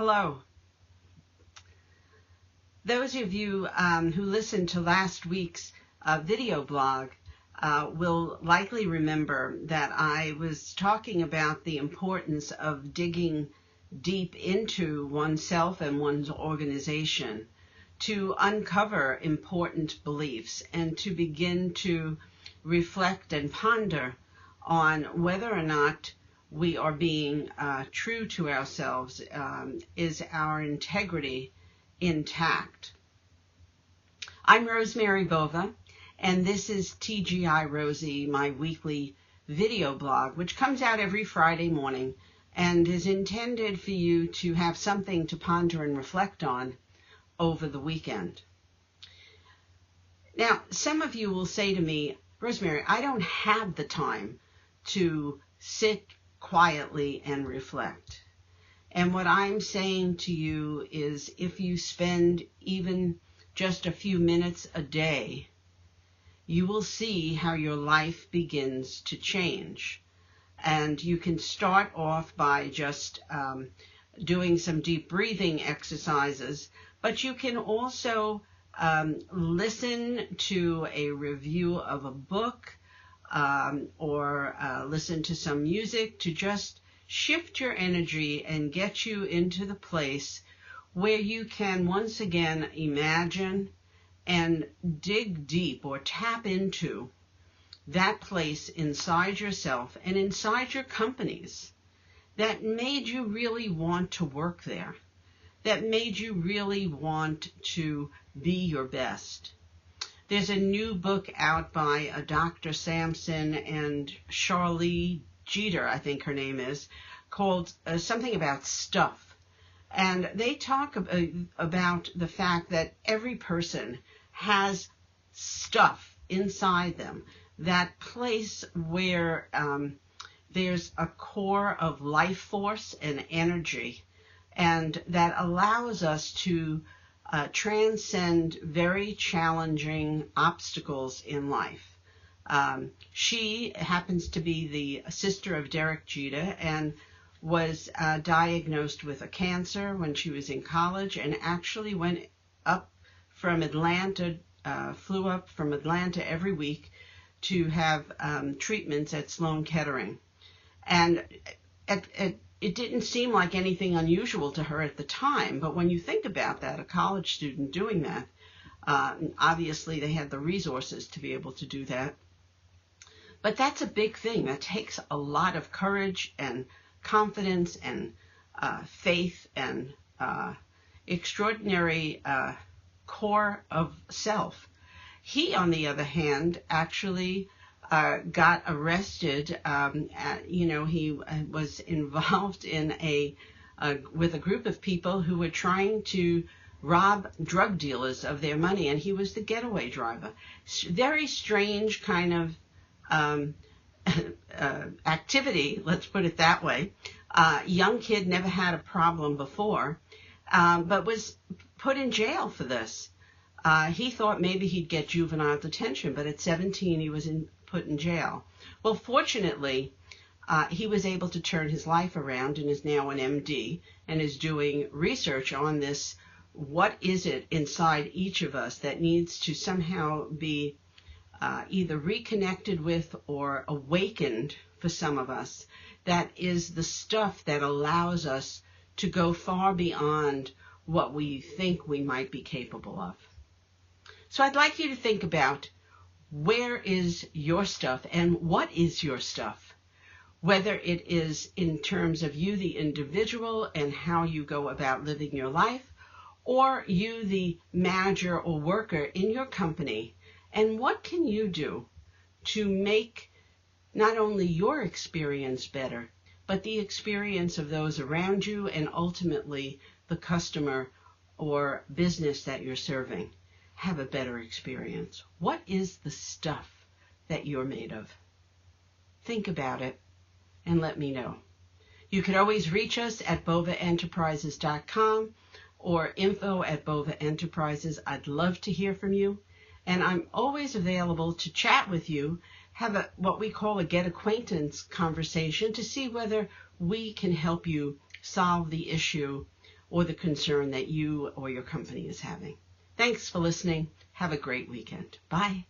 Hello. Those of you who listened to last week's video blog will likely remember that I was talking about the importance of digging deep into oneself and one's organization to uncover important beliefs and to begin to reflect and ponder on whether or not we are being true to ourselves. Is our integrity intact? I'm Rosemary Bova, and this is TGI Rosey, my weekly video blog, which comes out every Friday morning and is intended for you to have something to ponder and reflect on over the weekend. Now, some of you will say to me, Rosemary, I don't have the time to sit quietly and reflect. And what I'm saying to you is, if you spend even just a few minutes a day, you will see how your life begins to change. And you can start off by just doing some deep breathing exercises, but you can also listen to a review of a book or listen to some music to just shift your energy and get you into the place where you can once again imagine and dig deep or tap into that place inside yourself and inside your companies that made you really want to work there, that made you really want to be your best. There's a new book out by Dr. Sampson and Charlie Jeter, I think her name is, called something about stuff. And they talk about the fact that every person has stuff inside them, that place where there's a core of life force and energy, and that allows us to transcend very challenging obstacles in life. She happens to be the sister of Derek Jeter and was diagnosed with a cancer when she was in college, and actually went up from Atlanta, flew up from Atlanta every week to have treatments at Sloan Kettering. And it didn't seem like anything unusual to her at the time, but when you think about that, a college student doing that, obviously they had the resources to be able to do that. But that's a big thing. That takes a lot of courage and confidence and faith and extraordinary core of self. He, on the other hand, actually got arrested. He was involved in with a group of people who were trying to rob drug dealers of their money, and he was the getaway driver. Very strange kind of activity, let's put it that way. Young kid, never had a problem before, but was put in jail for this. He thought maybe he'd get juvenile detention, but at 17 he was put in jail. Well, fortunately, he was able to turn his life around and is now an MD and is doing research on this. What is it inside each of us that needs to somehow be either reconnected with or awakened for some of us, that is the stuff that allows us to go far beyond what we think we might be capable of. So I'd like you to think about, where is your stuff and what is your stuff? Whether it is in terms of you, the individual, and how you go about living your life, or you, the manager or worker in your company, and what can you do to make not only your experience better, but the experience of those around you and ultimately the customer or business that you're serving have a better experience? What is the stuff that you're made of? Think about it and let me know. You could always reach us at bovaenterprises.com or info@bovaenterprises. I'd love to hear from you. And I'm always available to chat with you, have what we call a get acquaintance conversation to see whether we can help you solve the issue or the concern that you or your company is having. Thanks for listening. Have a great weekend. Bye.